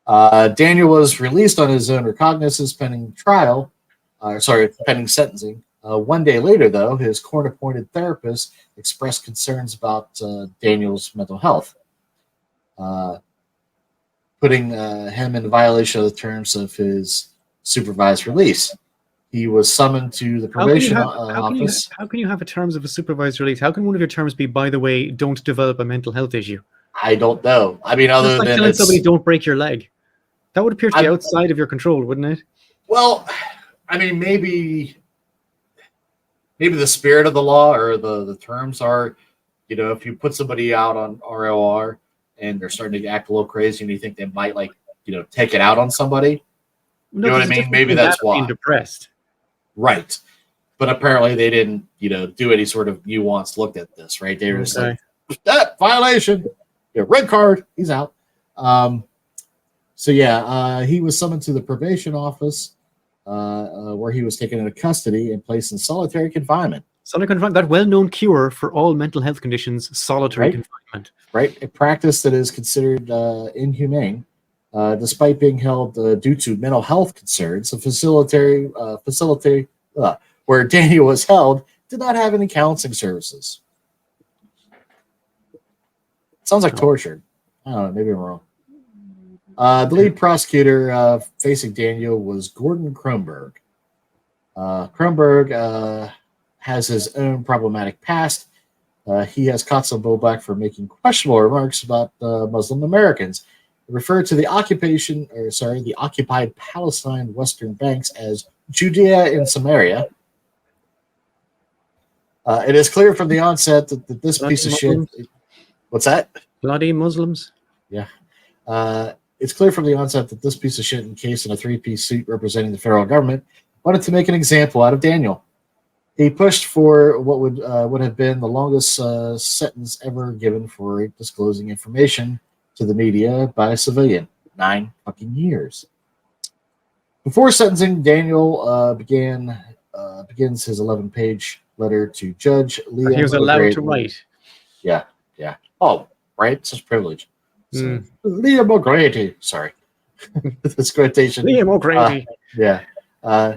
Daniel was released on his own recognizance pending pending sentencing. One day later, though, his court-appointed therapist expressed concerns about Daniel's mental health, putting him in violation of the terms of his supervised release. He was summoned to the probation office. How can you have a terms of a supervised release? How can one of your terms be, by the way, don't develop a mental health issue? I don't know. I mean, other than telling somebody don't break your leg. That would appear to be outside of your control, wouldn't it? Well, I mean, maybe the spirit of the law or the terms are, if you put somebody out on ROR and they're starting to act a little crazy and you think they might take it out on somebody. You know what I mean? Maybe that's why. Being depressed. Right. But apparently they didn't, do any sort of nuanced look at this, right? They were just like, that violation, red card, he's out. He was summoned to the probation office where he was taken into custody and placed in solitary confinement. Solitary confinement, that well-known cure for all mental health conditions, solitary confinement. Right. A practice that is considered inhumane. Despite being held due to mental health concerns, the facility where Daniel was held did not have any counseling services. Sounds like torture. I don't know. Maybe I'm wrong. The lead prosecutor facing Daniel was Gordon Kronberg. Kronberg has his own problematic past. He has caught some blowback for making questionable remarks about Muslim Americans. He referred to the occupied Palestine Western banks as Judea and Samaria. It is clear from the onset that this Bloody piece of Muslims. shit. What's that? Bloody Muslims. Yeah. It's clear from the onset that this piece of shit, encased in a three-piece suit representing the federal government, wanted to make an example out of Daniel. He pushed for what would have been the longest sentence ever given for disclosing information to the media by a civilian. 9 fucking years. Before sentencing, Daniel begins his 11-page letter to Judge Liam. He was allowed to write. Yeah. Oh, right? Such privilege. So, Mm. Liam O'Grady. Sorry. This quotation. Liam O'Grady. Yeah.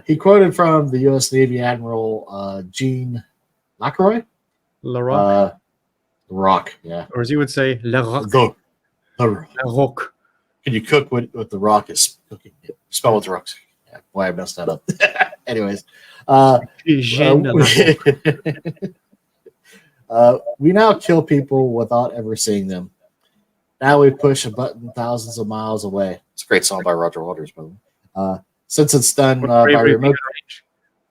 He quoted from the U.S. Navy Admiral Gene LaCroix. Le Roc. The Rock, yeah. Or as you would say, Le Roc. The Le Roc. Can you cook what the Rock is cooking? Spell what the Rock's. Yeah, boy, I messed that up. Anyways. We now kill people without ever seeing them. Now we push a button thousands of miles away. It's a great song by Roger Waters, by the way. Since it's done by remote.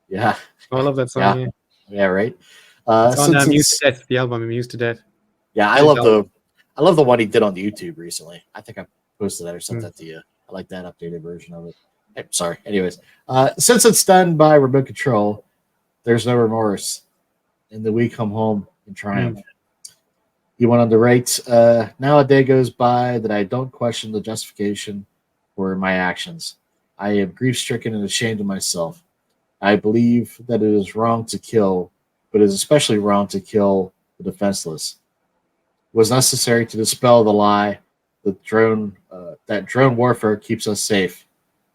Yeah. I love that song. Yeah, right. It's on Amused to Death, the album Amused to Death. Yeah, I love the one he did on the YouTube recently. I think I posted that or sent that to you. I like that updated version of it. Hey, sorry. Anyways, since it's done by remote control, there's no remorse, and we come home in triumph. He went on to write, now a day goes by that I don't question the justification for my actions. I am grief-stricken and ashamed of myself. I believe that it is wrong to kill, but it is especially wrong to kill the defenseless. It was necessary to dispel the lie that drone warfare keeps us safe,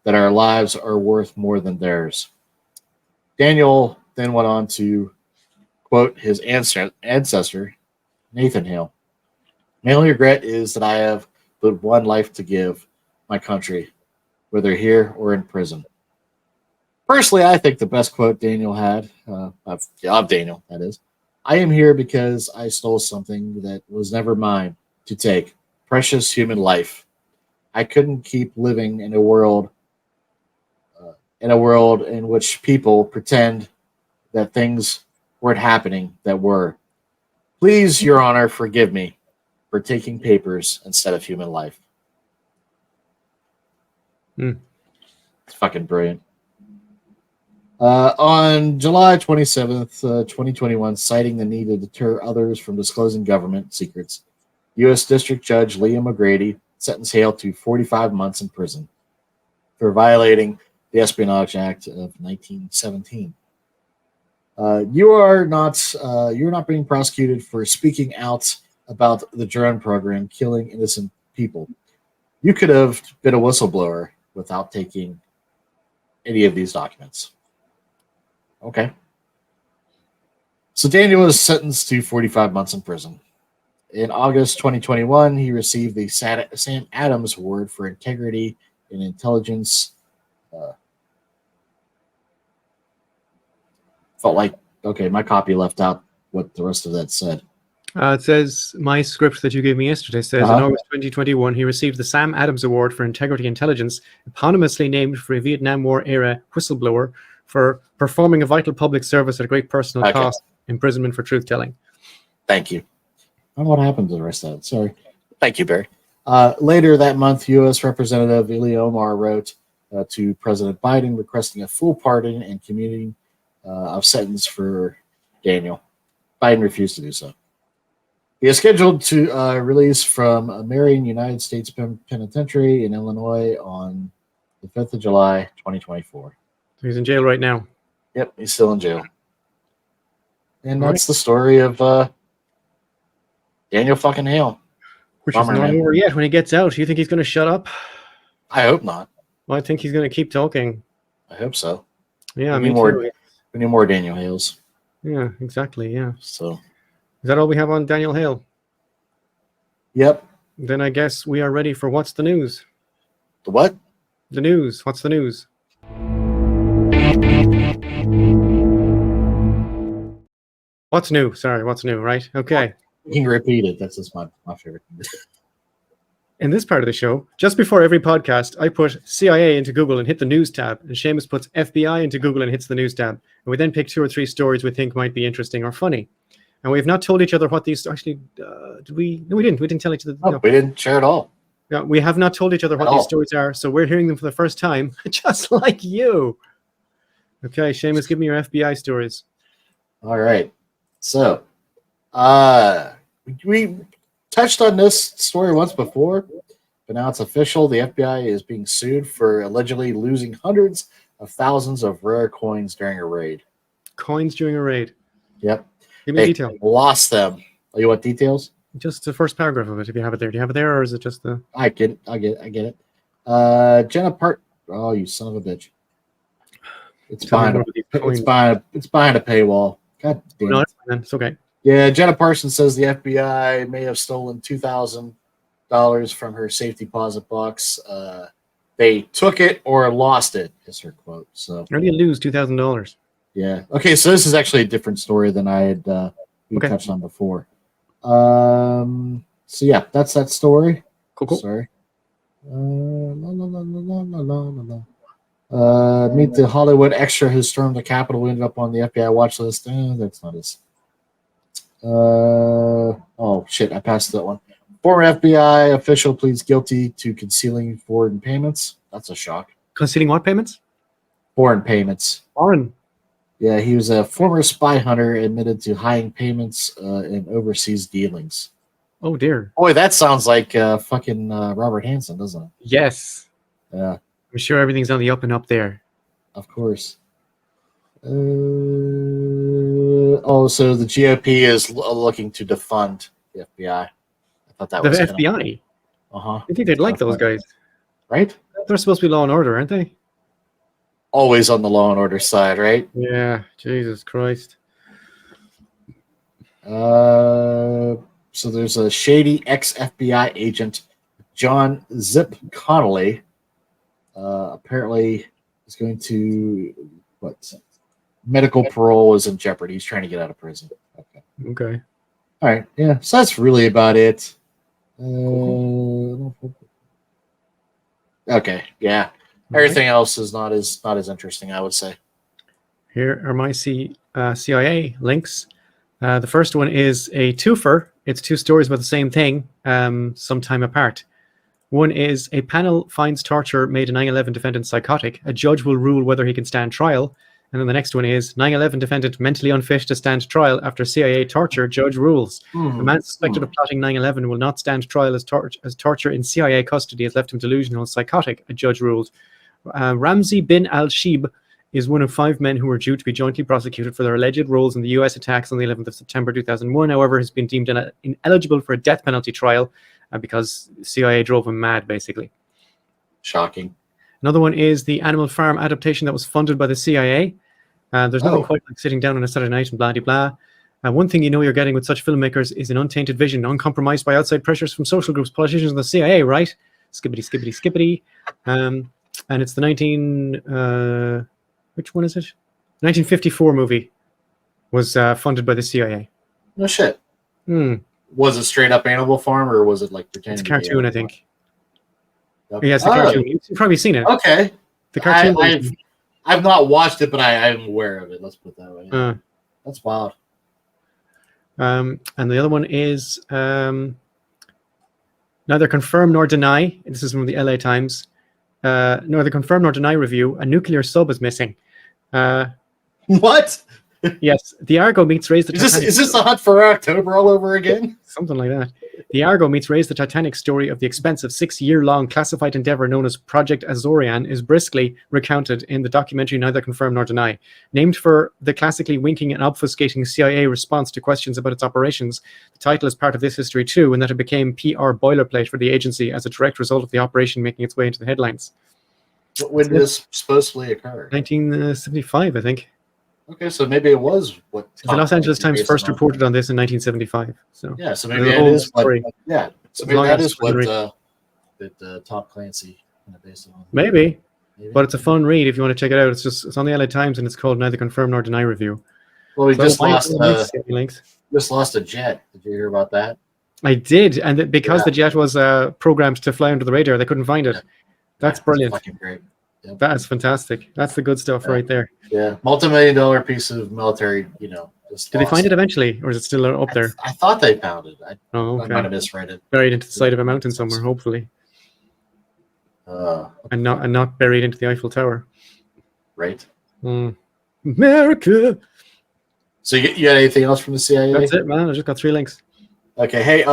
that our lives are worth more than theirs. Daniel then went on to quote his ancestor, Nathan Hale. My only regret is that I have but one life to give my country, whether here or in prison. Personally, I think the best quote Daniel had, of Daniel, that is, I am here because I stole something that was never mine to take, precious human life. I couldn't keep living in a world in which people pretend that things weren't happening that were. Please, Your Honor, forgive me for taking papers instead of human life. It's fucking brilliant. On July 27th, 2021, citing the need to deter others from disclosing government secrets, U.S. District Judge Liam O'Grady sentenced Hale to 45 months in prison for violating the Espionage Act of 1917. You're not being prosecuted for speaking out about the drone program killing innocent people. You could have been a whistleblower without taking any of these documents. Okay. So Daniel was sentenced to 45 months in prison. In August 2021, he received the Sam Adams Award for Integrity and Intelligence. Felt like, okay, my copy left out what the rest of that said. It says, my script that you gave me yesterday says, in August 2021, he received the Sam Adams Award for Integrity Intelligence, eponymously named for a Vietnam War-era whistleblower for performing a vital public service at a great personal cost, imprisonment for truth-telling. Thank you. I don't know what happened to the rest of it. Sorry. Thank you, Barry. Later that month, U.S. Representative Ilya Omar wrote to President Biden requesting a full pardon and commuting of sentence for Daniel. Biden refused to do so. He is scheduled to release from a Marion United States Penitentiary in Illinois on the 5th of July, 2024. He's in jail right now. Yep, he's still in jail. And that's the story of Daniel fucking Hale. Which is not over yet. When he gets out, do you think he's going to shut up? I hope not. Well, I think he's going to keep talking. I hope so. Yeah, we need more Daniel Hales. Yeah, exactly. Yeah. So, is that all we have on Daniel Hale? Yep. Then I guess we are ready for What's the News. The what? The news. What's the news? What's new? Sorry, what's new, right? Okay. You can repeat it. That's just my favorite thing. In this part of the show, just before every podcast, I put CIA into Google and hit the news tab, and Seamus puts FBI into Google and hits the news tab. And we then pick 2 or 3 stories we think might be interesting or funny. And we've not told each other what these actually did we? No, we didn't. We didn't tell each other. No, we didn't share at all. No, we have not told each other what these stories are, so we're hearing them for the first time, just like you. Okay, Seamus, give me your FBI stories. All right. So, we touched on this story once before, but now it's official. The FBI is being sued for allegedly losing hundreds of thousands of rare coins during a raid. Coins during a raid. Yep. Give me detail. Lost them. Oh, you want details? Just the first paragraph of it, if you have it there. Do you have it there, or is it just the... I get it. Jenna Part... Oh, you son of a bitch. It's behind a paywall. God damn it. It's okay. Yeah, Jenna Parsons says the FBI may have stolen $2,000 from her safe deposit box. They took it or lost it, is her quote. So how do you lose $2,000? Yeah. Okay, so this is actually a different story than I had touched on before. So yeah, that's that story. Cool. Sorry. Meet the Hollywood extra who stormed the Capitol, ended up on the FBI watch list. That's not his. Oh shit, I passed that one. Former FBI official pleads guilty to concealing foreign payments. That's a shock. Concealing what payments? Foreign payments. Foreign. Yeah, he was a former spy hunter admitted to hiding payments in overseas dealings. Oh dear. Boy, that sounds like fucking Robert Hansen, doesn't it? Yes. Yeah. I'm sure everything's on the up and up there. Of course. So the GOP is looking to defund the FBI. I thought that was the FBI. I think they'd like those guys, right? They're supposed to be law and order, aren't they? Always on the law and order side, right? Yeah. Jesus Christ. So there's a shady ex-FBI agent, John Zip Connolly. Apparently, is going to medical parole is in jeopardy. He's trying to get out of prison. Okay. All right. Yeah. So that's really about it. Okay. Yeah. Everything else is not as interesting, I would say. Here are my CIA links. The first one is a twofer. It's 2 stories about the same thing, some time apart. One is a panel finds torture made a 9/11 defendant psychotic. A judge will rule whether he can stand trial. And then the next one is 9/11 defendant mentally unfit to stand trial after CIA torture. Judge rules. The man suspected of plotting 9/11 will not stand trial as torture in CIA custody has left him delusional and psychotic. A judge ruled. Ramzi bin al-Shib is one of 5 men who were due to be jointly prosecuted for their alleged roles in the U.S. attacks on the 11th of September 2001. However, has been deemed ineligible for a death penalty trial because CIA drove him mad, basically. Shocking. Another one is the Animal Farm adaptation that was funded by the CIA. There's nothing quite like sitting down on a Saturday night and blah, blah, blah. One thing you know you're getting with such filmmakers is an untainted vision, uncompromised by outside pressures from social groups, politicians, and the CIA, right? Skippity, skippity, skippity. And it's the which one is it? 1954 movie was funded by the CIA. No shit. Was it straight up Animal Farm, or was it like pretending? It's a cartoon, I think. Okay. Yeah, it's the cartoon. You've probably seen it. Okay. The cartoon. I've not watched it, but I'm aware of it. Let's put it that way. That's wild. And the other one is neither confirm nor deny. This is from the LA Times. Neither confirm nor deny review. A nuclear sub is missing. What? Yes, the Argo meets Raise the Titanic. Is this the Hunt for October all over again? Something like that. The Argo meets Raise the Titanic story of the expensive 6-year-long classified endeavor known as Project Azorian is briskly recounted in the documentary Neither Confirm Nor Deny. Named for the classically winking and obfuscating CIA response to questions about its operations, the title is part of this history too, and that it became PR boilerplate for the agency as a direct result of the operation making its way into the headlines. When did this supposedly occur? 1975, I think. Okay, so maybe it was what the Los Angeles Times first reported on this in 1975. So yeah, so maybe that is what. Yeah, so maybe that is what that Tom Clancy based on. Maybe. Maybe. But it's a fun read if you want to check it out. It's on the LA Times and it's called Neither Confirm Nor Deny Review. Well, we So just might- lost. might give you links. Just lost a jet. Did you hear about that? I did, and because Yeah. the jet was programmed to fly under the radar, they couldn't find it. Yeah. That's Yeah, brilliant. Fucking great. Yep. That is fantastic. That's the good stuff right there. Yeah, multi-million-dollar piece of military. Just. Did they find lost. it eventually, or is it still up there? I thought they found it. I Oh, might have okay. misread it. Buried into the side of a mountain somewhere, hopefully, and not buried into the Eiffel Tower. Right. America. So you got anything else from the CIA? That's it, man. I just got 3 links. Okay. Hey,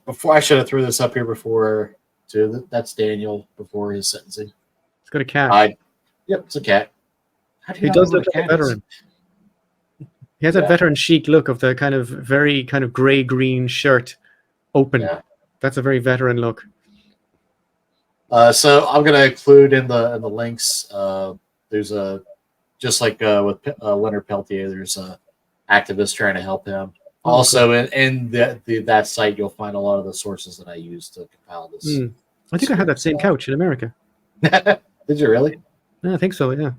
before I should have threw this up here before. Too. That's Daniel before his sentencing. It's got a cat. Yep, it's a cat. How do you He not does know look what like a cat is? veteran. He has that veteran chic look of the kind of very kind of gray-green shirt, open. Yeah. That's a very veteran look. So I'm gonna include in the links. There's a just like with Leonard Peltier. There's a activist trying to help him. Oh, Also, in that site, you'll find a lot of the sources that I used to compile this. I think I had that same couch in America. Did you really? Yeah, I think so. Yeah,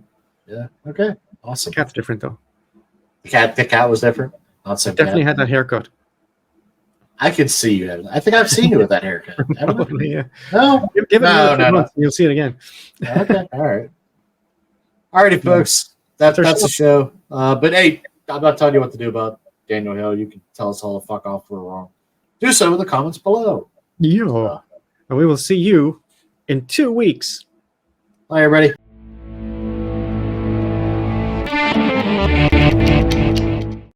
Yeah. Okay. Awesome. the cat's different though. The cat was different. Not so Definitely had that haircut. I can see you. I think I've seen you with that haircut. haven't I? Probably, yeah. No. Give it No, another few no. months and you'll see it again. Okay. All right. Alrighty, folks. That's the show. But hey, I'm not telling you what to do about Daniel Hale. You can tell us all the fuck off if we're wrong. Do so in the comments below. Yeah. And we will see you in 2 weeks. Bye, everybody.